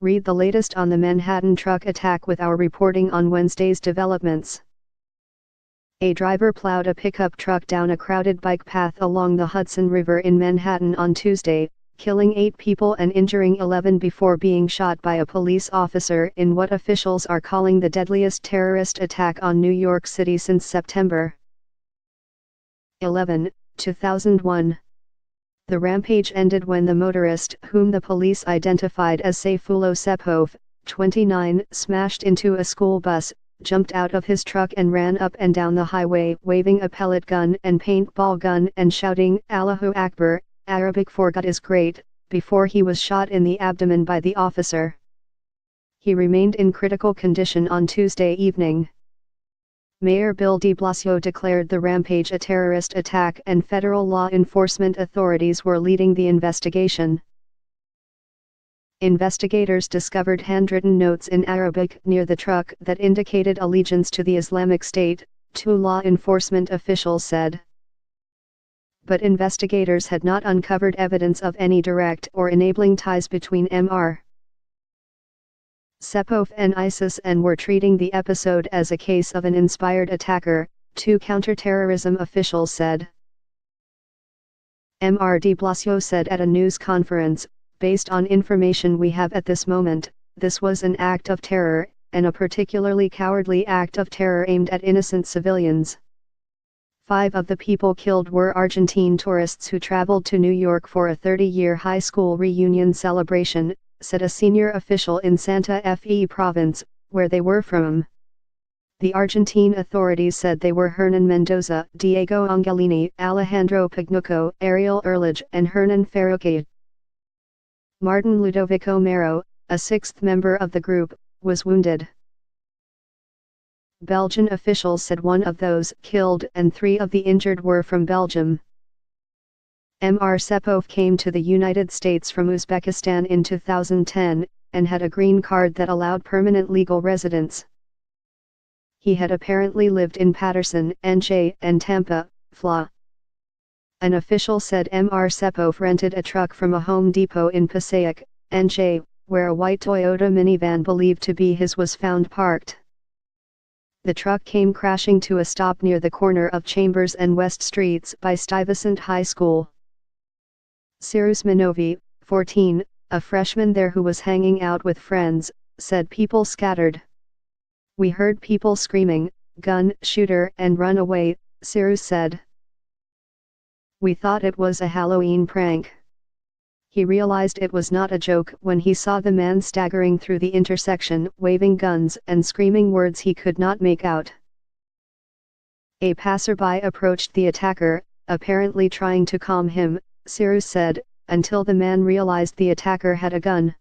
Read the latest on the Manhattan truck attack with our reporting on Wednesday's developments. A driver plowed a pickup truck down a crowded bike path along the Hudson River in Manhattan on Tuesday, killing 8 people and injuring 11 before being shot by a police officer in what officials are calling the deadliest terrorist attack on New York City since September 11, 2001. The rampage ended when the motorist, whom the police identified as Sayfullo Sepov, 29, smashed into a school bus, jumped out of his truck and ran up and down the highway waving a pellet gun and paintball gun and shouting, "Allahu Akbar," Arabic for God is great, before he was shot in the abdomen by the officer. He remained in critical condition on Tuesday evening. Mayor Bill de Blasio declared the rampage a terrorist attack and federal law enforcement authorities were leading the investigation. Investigators discovered handwritten notes in Arabic near the truck that indicated allegiance to the Islamic State, 2 law enforcement officials said. But investigators had not uncovered evidence of any direct or enabling ties between Mr. Sepov and ISIS and were treating the episode as a case of an inspired attacker, 2 counterterrorism officials said. Mr. de Blasio said at a news conference, "Based on information we have at this moment, this was an act of terror, and a particularly cowardly act of terror aimed at innocent civilians." 5 of the people killed were Argentine tourists who traveled to New York for a 30-year high school reunion celebration, said a senior official in Santa Fe province, where they were from. The Argentine authorities said they were Hernan Mendoza, Diego Angelini, Alejandro Pagnucco, Ariel Erlich and Hernan Ferroque. Martin Ludovico Mero, a 6th member of the group, was wounded. Belgian officials said 1 of those killed and 3 of the injured were from Belgium. Mr. Sepov came to the United States from Uzbekistan in 2010, and had a green card that allowed permanent legal residence. He had apparently lived in Paterson, NJ, and Tampa, Fla. An official said Mr. Sepov rented a truck from a Home Depot in Passaic, NJ, where a white Toyota minivan believed to be his was found parked. The truck came crashing to a stop near the corner of Chambers and West Streets by Stuyvesant High School. Cyrus Minovi, 14, a freshman there who was hanging out with friends, said people scattered. "We heard people screaming, 'Gun, shooter,' and run away," Cyrus said. "We thought it was a Halloween prank." He realized it was not a joke when he saw the man staggering through the intersection, waving guns and screaming words he could not make out. A passerby approached the attacker, apparently trying to calm him, Cyrus said, until the man realized the attacker had a gun.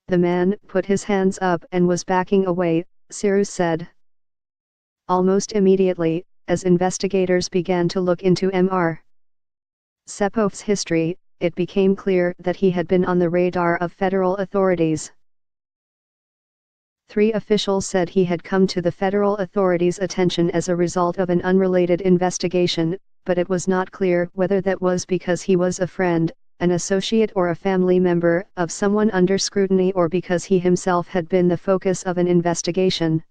The man put his hands up and was backing away, Cyrus said. Almost immediately, as investigators began to look into Mr. Sepov's history, it became clear that he had been on the radar of federal authorities. 3 officials said he had come to the federal authorities' attention as a result of an unrelated investigation, but it was not clear whether that was because he was a friend, an associate or a family member of someone under scrutiny or because he himself had been the focus of an investigation.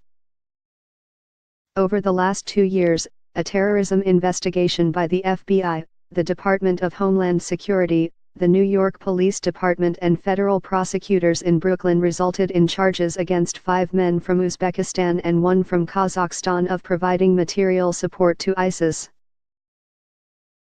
Over the last 2 years, a terrorism investigation by the FBI, the Department of Homeland Security, the New York Police Department and federal prosecutors in Brooklyn resulted in charges against 5 men from Uzbekistan and 1 from Kazakhstan of providing material support to ISIS.